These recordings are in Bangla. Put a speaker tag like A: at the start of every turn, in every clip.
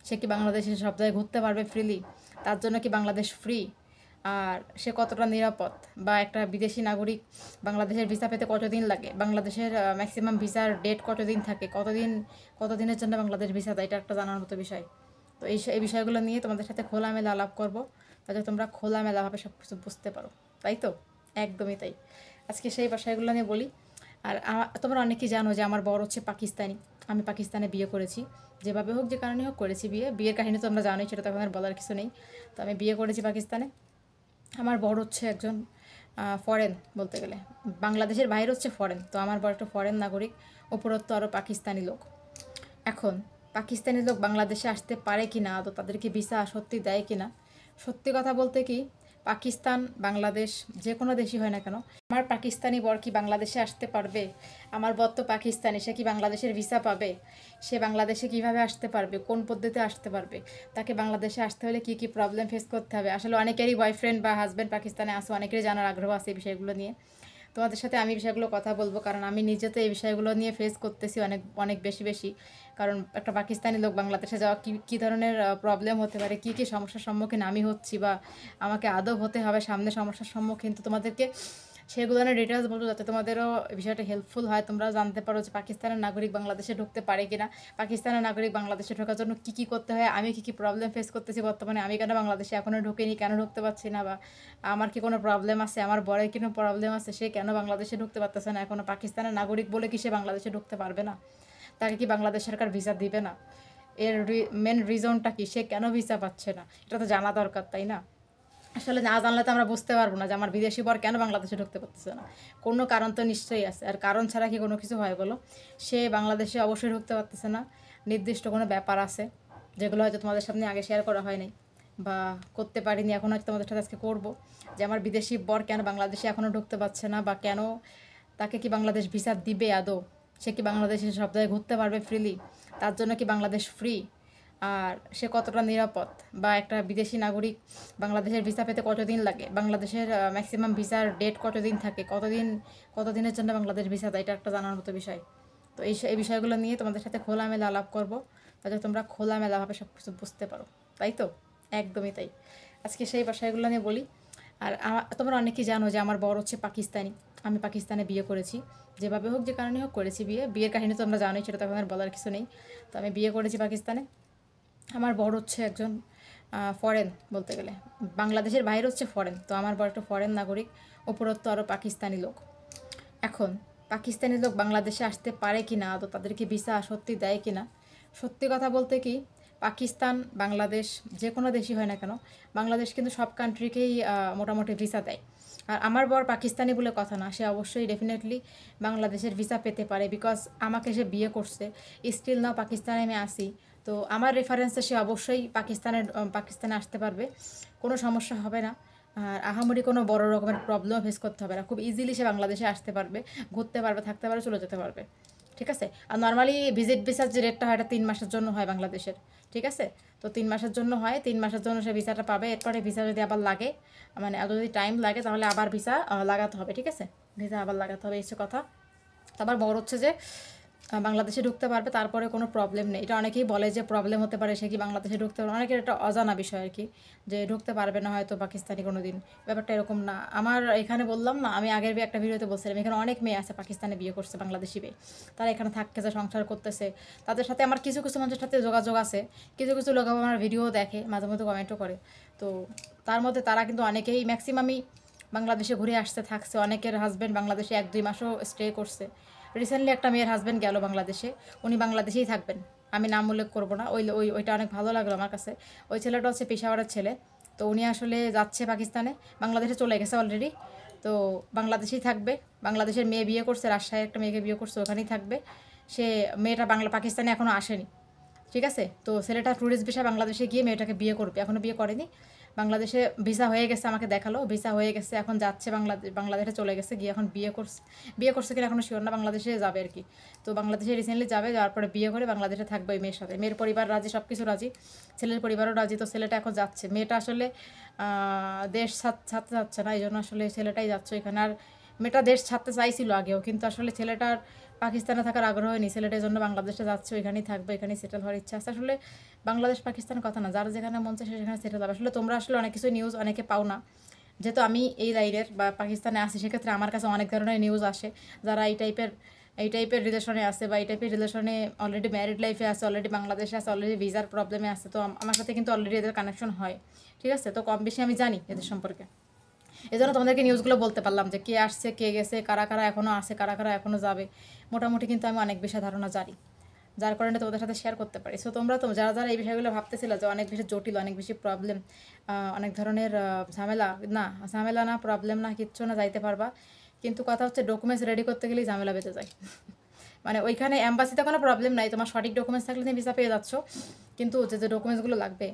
A: সে কি বাংলাদেশে সব জায়গায় ঘুরতে পারবে ফ্রিলি? তার জন্য কি বাংলাদেশ ফ্রি? আর সে কতটা নিরাপদ? বা একটা বিদেশি নাগরিক বাংলাদেশের ভিসা পেতে কতদিন লাগে? বাংলাদেশের ম্যাক্সিমাম ভিসার ডেট কতদিন থাকে? কতদিনের জন্য বাংলাদেশ ভিসা দেয়? এটা একটা জানার মতো বিষয়। তো এই বিষয়গুলো নিয়ে তোমাদের সাথে খোলামেলা আলাপ করব, যাতে তোমরা খোলামেলাভাবে সব কিছু বুঝতে পারো। তাই তো? একদমই তাই। আজকে সেই বিষয়গুলো নিয়ে বলি। আর তোমরা অনেকেই জানো যে আমার বর হচ্ছে পাকিস্তানি। আমি পাকিস্তানে বিয়ে করেছি। যেভাবে হোক, যে কারণে হোক করেছি বিয়ের কাহিনী তো আমরা জানোই, সেটা তো এখন আর বলার কিছু নেই। তো আমি বিয়ে করেছি পাকিস্তানে। আমার বর হচ্ছে একজন ফরেন বলতে গেলে, বাংলাদেশের বাইরে হচ্ছে ফরেন। তো আমার বর একটা ফরেন নাগরিক, উপরত্ব আরও পাকিস্তানি লোক। এখন পাকিস্তানি লোক বাংলাদেশে আসতে পারে কি না, আদৌ তাদেরকে ভিসা সত্যি দেয় কি না? সত্যি কথা বলতে কি, পাকিস্তান বাংলাদেশ যে কোনো দেশই হয় না কেন, আমার পাকিস্তানি বর কি বাংলাদেশে আসতে পারবে? আমার বর তো পাকিস্তানি, সে কি বাংলাদেশের ভিসা পাবে? সে বাংলাদেশে কিভাবে আসতে পারবে? কোন পদ্ধতিতে আসতে পারবে? তাকে বাংলাদেশে আসতে হলে কি কি প্রবলেম ফেস করতে হবে? আসলে অনেকেরই বয়ফ্রেন্ড বা হাজব্যান্ড পাকিস্তানে আসে, অনেকেরই জানার আগ্রহ আছে এই বিষয়গুলো নিয়ে। তোমাদের সাথে আমি বিষয়গুলো কথা বলবো, কারণ আমি নিজে তো এই বিষয়গুলো নিয়ে ফেস করতেছি অনেক অনেক বেশি বেশি। কারণ একটা পাকিস্তানি লোক বাংলাদেশে যাওয়া কী ধরনের প্রবলেম হতে পারে, কী কী সমস্যার সম্মুখীন আমি হচ্ছি, বা আমাকে আদৌ হতে হবে সামনে সমস্যার সম্মুখীন। তো তোমাদেরকে সেগুলো ডিটেলস বলবো, যাতে তোমাদেরও বিষয়টা হেল্পফুল হয়, তোমরাও জানতে পারো যে পাকিস্তানের নাগরিক বাংলাদেশে ঢুকতে পারে কিনা, পাকিস্তানের নাগরিক বাংলাদেশে ঢোকার জন্য কী কী করতে হয়, আমি কী কী প্রবলেম ফেস করতেছি বর্তমানে, আমি কেন বাংলাদেশে এখনও ঢুকিনি, কেন ঢুকতে পারছি না, বা আমার কি কোনো প্রবলেম আছে, আমার বরের কোনো প্রবলেম আছে, সে কেন বাংলাদেশে ঢুকতে পারতেছে না এখনও। পাকিস্তানের নাগরিক বলে কি সে বাংলাদেশে ঢুকতে পারবে না? তাকে কি বাংলাদেশ সরকার ভিসা দিবে না? এর মেন রিজনটা কি, সে কেন ভিসা পাচ্ছে না? এটা তো জানা দরকার, তাই না? আসলে না জানলে তো আমরা বুঝতে পারবো না যে আমার বিদেশি বর কেন বাংলাদেশে ঢুকতে পারতেছে না। কোনো কারণ তো নিশ্চয়ই আছে, আর কারণ ছাড়া কি কোনো কিছু হয় বলো? সে বাংলাদেশে অবশ্যই ঢুকতে পারতেছে না, নির্দিষ্ট কোনো ব্যাপার আছে, যেগুলো হয়তো তোমাদের সামনে আগে শেয়ার করা হয় নাই, বা করতে পারিনি, এখন হয়তো তোমাদের সাথে আজকে করবো। যে আমার বিদেশি বর কেন বাংলাদেশে এখনও ঢুকতে পারছে না, বা কেন তাকে কি বাংলাদেশ ভিসা দিবে আদৌ? সে কি বাংলাদেশে সব জায়গায় ঘুরতে পারবে ফ্রিলি? তার জন্য কি বাংলাদেশ ফ্রি? আর সে কতটা নিরাপদ? বা একটা বিদেশি নাগরিক বাংলাদেশের ভিসা পেতে কতদিন লাগে? বাংলাদেশের ম্যাক্সিমাম ভিসার ডেট কতদিন থাকে? কতদিনের জন্য বাংলাদেশ ভিসা দেয়? এটা একটা জানার মতো বিষয়। তো এই বিষয়গুলো নিয়ে তোমাদের সাথে খোলামেলা আলাপ করব, যাতে তোমরা খোলামেলাভাবে সব কিছু বুঝতে পারো। তাই তো? একদমই তাই। আজকে সেই বিষয়গুলো নিয়ে বলি। আর তোমরা অনেকেই জানো যে আমার বর হচ্ছে পাকিস্তানি। আমি পাকিস্তানে বিয়ে করেছি। যেভাবে হোক, যে কারণে হোক করেছি বিয়ের কাহিনী তো আমরা জানোই, সেটা তো এখন আর বলার কিছু নেই। তো আমি বিয়ে করেছি পাকিস্তানে। আমার বর হচ্ছে একজন ফরেন বলতে গেলে, বাংলাদেশের বাইরে হচ্ছে ফরেন। তো আমার বর একটা ফরেন নাগরিক, উপরত্ব আরও পাকিস্তানি লোক। এখন পাকিস্তানি লোক বাংলাদেশে আসতে পারে কি না, আদৌ তাদেরকে ভিসা সত্যি দেয় কি না? সত্যি কথা বলতে কি, পাকিস্তান বাংলাদেশ যে কোনো দেশই হয় না কেন, বাংলাদেশ কিন্তু সব কান্ট্রিকেই মোটামুটি ভিসা দেয়। আর আমার বর পাকিস্তানি বলে কথা না, সে অবশ্যই ডেফিনেটলি বাংলাদেশের ভিসা পেতে পারে, বিকজ আমাকে সে বিয়ে করছে। স্টিল নাও পাকিস্তানে আমি আসি। তো আমার রেফারেন্সে সে অবশ্যই পাকিস্তানে আসতে পারবে, কোনো সমস্যা হবে না। আর আহামরি কোনো বড় রকমের প্রবলেম ফেস করতে হবে না, খুব ইজিলি সে বাংলাদেশে আসতে পারবে, ঘুরতে পারবে, থাকতে পারবে, চলে যেতে পারবে। ঠিক আছে? আর নর্মালি ভিজিট ভিসার যে রেটটা হয়, এটা 3 মাসের জন্য হয় বাংলাদেশের। ঠিক আছে? তো 3 মাসের জন্য হয়, 3 মাসের জন্য সে ভিসাটা পাবে। এরপরে ভিসা যদি আবার লাগে, মানে এত যদি টাইম লাগে, তাহলে আবার ভিসা লাগাতে হবে। ঠিক আছে? ভিসা আবার লাগাতে হবে, এই হচ্ছে কথা। তো আবার বড় হচ্ছে যে বাংলাদেশে ঢুকতে পারবে, তারপরে কোনো প্রবলেম নেই। এটা অনেকেই বলে যে প্রবলেম হতে পারে, সে কি বাংলাদেশে ঢুকতে পারবে? অনেকের এটা অজানা বিষয় আর কি, যে ঢুকতে পারবে না হয়তো পাকিস্তানি কোনো দিন। ব্যাপারটা এরকম না। আমার এখানে বললাম না, আমি আগের একটা ভিডিওতে বলছিলাম, এখানে অনেক মেয়ে আছে পাকিস্তানে বিয়ে করছে, বাংলাদেশি মেয়ে। তারা এখানে থাকতেছে, সংসার করতেছে। তাদের সাথে আমার কিছু কিছু মানুষের সাথে যোগাযোগ আছে। কিছু কিছু লোক আমার ভিডিও দেখে, মাঝে মধ্যে কমেন্টও করে। তো তার মধ্যে তারা কিন্তু অনেকেই, ম্যাক্সিমামই বাংলাদেশে ঘুরে আসতে থাকছে। অনেকের হাজব্যান্ড বাংলাদেশে 1-2 মাসও স্টে করছে। রিসেন্টলি একটা মেয়ের হাজব্যান্ড গেল বাংলাদেশে, উনি বাংলাদেশেই থাকবেন। আমি নাম উল্লেখ করবো না। ওইটা অনেক ভালো লাগলো আমার কাছে। ওই ছেলেটা হচ্ছে পেশাওয়ারের ছেলে। তো উনি আসলে যাচ্ছে পাকিস্তানে, বাংলাদেশে চলে গেছে অলরেডি। তো বাংলাদেশেই থাকবে। বাংলাদেশের মেয়ে বিয়ে করছে, রাজশাহীর একটা মেয়েকে বিয়ে করছে, ওখানেই থাকবে সে। মেয়েটা পাকিস্তানে এখনও আসেনি। ঠিক আছে? তো ছেলেটা ট্যুরিস্ট ভিসা বাংলাদেশে গিয়ে মেয়েটাকে বিয়ে করবে, এখনও বিয়ে করেনি। বাংলাদেশে ভিসা হয়ে গেছে, আমাকে দেখালো ভিসা হয়ে গেছে, এখন যাচ্ছে বাংলাদেশে চলে গেছে, গিয়ে এখন বিয়ে করছে কিনা এখনও শিওর না, বাংলাদেশে যাবে আর কি। তো বাংলাদেশে রিসেন্টলি যাবে, যাওয়ার পরে বিয়ে করে বাংলাদেশে থাকবে ওই মেয়ের সাথে। মেয়ের পরিবার রাজি, সব কিছু রাজি, ছেলের পরিবারও রাজি। তো ছেলেটা এখন যাচ্ছে। মেয়েটা আসলে দেশ ছাড়তে যাচ্ছে না, এই জন্য আসলে ছেলেটাই যাচ্ছে এখানে। আর মেয়েটা দেশ ছাড়তে চাইছিল আগেও, কিন্তু আসলে ছেলেটার পাকিস্তানে থাকার আগ্রহ হয়নি, ছেলেটার জন্য বাংলাদেশে যাচ্ছে, ওইখানেই থাকবে, এখানেই সেটেল হওয়ার ইচ্ছা আছে। আসলে বাংলাদেশ পাকিস্তানের কথা না, যার যেখানে মন চায় সেখানে সেটেল হবে। আসলে তোমরা আসলে অনেক কিছু নিউজ অনেকে পাও না, যেহেতু আমি এই লাইনের বা পাকিস্তানে আসি, সেক্ষেত্রে আমার কাছে অনেক ধরনের নিউজ আসে। যারা এই টাইপের রিলেশনে আছে বা এই টাইপের রিলেশনে অলরেডি ম্যারিড লাইফে আছে, অলরেডি বাংলাদেশে আছে, অলরেডি ভিসার প্রবলেমে আছে, তো আমার সাথে কিন্তু অলরেডি এদের কানেকশন হয়, ঠিক আছে? তো কম বেশি আমি জানি এদের সম্পর্কে, এই জন্য তোমাদেরকে নিউজগুলো বলতে পারলাম যে কে আসছে, কে গেছে, কারা কারা এখনও আছে, কারা কারা এখনও যাবে। মোটামুটি কিন্তু আমি অনেক বেশি ধারণা জানি, যার কারণে তোমাদের সাথে শেয়ার করতে পারি। সো তোমরা তো যারা যারা এই বিষয়গুলো ভাবতেছিল যে অনেক বেশি জটিল, অনেক বেশি প্রবলেম, অনেক ধরনের ঝামেলা, না ঝামেলা না, প্রবলেম না, কিচ্ছু না, যাইতে পারবা। কিন্তু কথা হচ্ছে ডকুমেন্টস রেডি করতে গেলেই ঝামেলা বেঁধে যায়। মানে ওইখানে অ্যাম্বাসিতে কোনো প্রবলেম নাই, তোমার সঠিক ডকুমেন্টস থাকলে তুমি ভিসা পেয়ে যাচ্ছ, কিন্তু যে যে ডকুমেন্টসগুলো লাগবে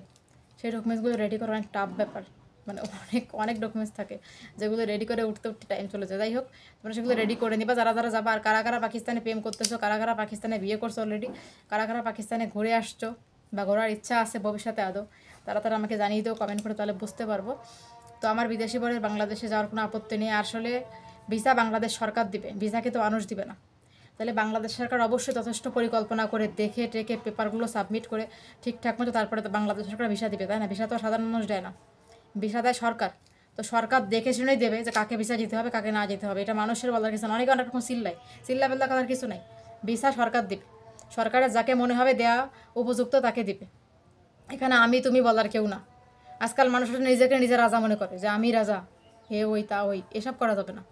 A: সেই ডকুমেন্টসগুলো রেডি করা অনেক টাফ ব্যাপার। মানে অনেক অনেক ডকুমেন্টস থাকে যেগুলো রেডি করে উঠতে উঠতে টাইম চলে যায়। যাই হোক, তোমরা সেগুলো রেডি করে নিবা যারা যারা যাবা। আর কারা কারা পাকিস্তানে প্রেম করতেছো, কারা কারা পাকিস্তানে বিয়ে করছো অলরেডি, কারা কারা পাকিস্তানে ঘুরে আসছো বা ঘোরার ইচ্ছা আছে ভবিষ্যতে আদৌ, তারা তারা আমাকে জানিয়ে দিও কমেন্ট করে, তাহলে বুঝতে পারবো। তো আমার বিদেশি বরের বাংলাদেশে যাওয়ার কোনো আপত্তি নেই। আসলে ভিসা বাংলাদেশ সরকার দিবে, ভিসাকে তো মানুষ দিবে না। তাহলে বাংলাদেশ সরকার অবশ্যই যথেষ্ট পরিকল্পনা করে দেখে টেকে পেপারগুলো সাবমিট করে ঠিকঠাক মতো তারপরে তো বাংলাদেশ সরকার ভিসা দিবে, তাই না? ভিসা তো সাধারণ মানুষ দেয় না, ভিসা দেয় সরকার। তো সরকার দেখে শুনেই দেবে যে কাকে ভিসা দিতে হবে, কাকে না যেতে হবে। এটা মানুষের বলার কিছু না, অনেকে অনেক রকম চিল্লা করার কিছু নাই। ভিসা সরকার দিবে, সরকারের যাকে মনে হবে দেয়া উপযুক্ত তাকে দিবে। এখানে আমি তুমি বলার কেউ না। আজকাল মানুষ নিজেকে নিজে রাজা মনে করে যে আমি রাজা, হে ওই তা ওই, এসব করা যাবে না।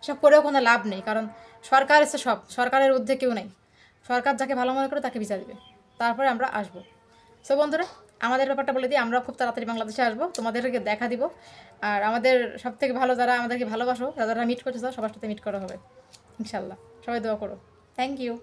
A: এসব করেও কোনো লাভ নেই, কারণ সরকার এসে সব, সরকারের ঊর্ধ্বে কেউ নেই। সরকার যাকে ভালো মনে করে তাকে ভিসা দিবে, তারপরে আমরা আসবো। সো বন্ধুরা, আমাদের ব্যাপারটা বলে দিই, আমরা খুব তাড়াতাড়ি বাংলাদেশে আসবো, তোমাদেরকে দেখা দিব। আর আমাদের সব থেকে ভালো যারা আমাদেরকে ভালোবাসো, যারা মিট করতে চাও, সবার সাথে মিট করা হবে ইনশাল্লাহ। সবাই দোয়া করো। Thank you.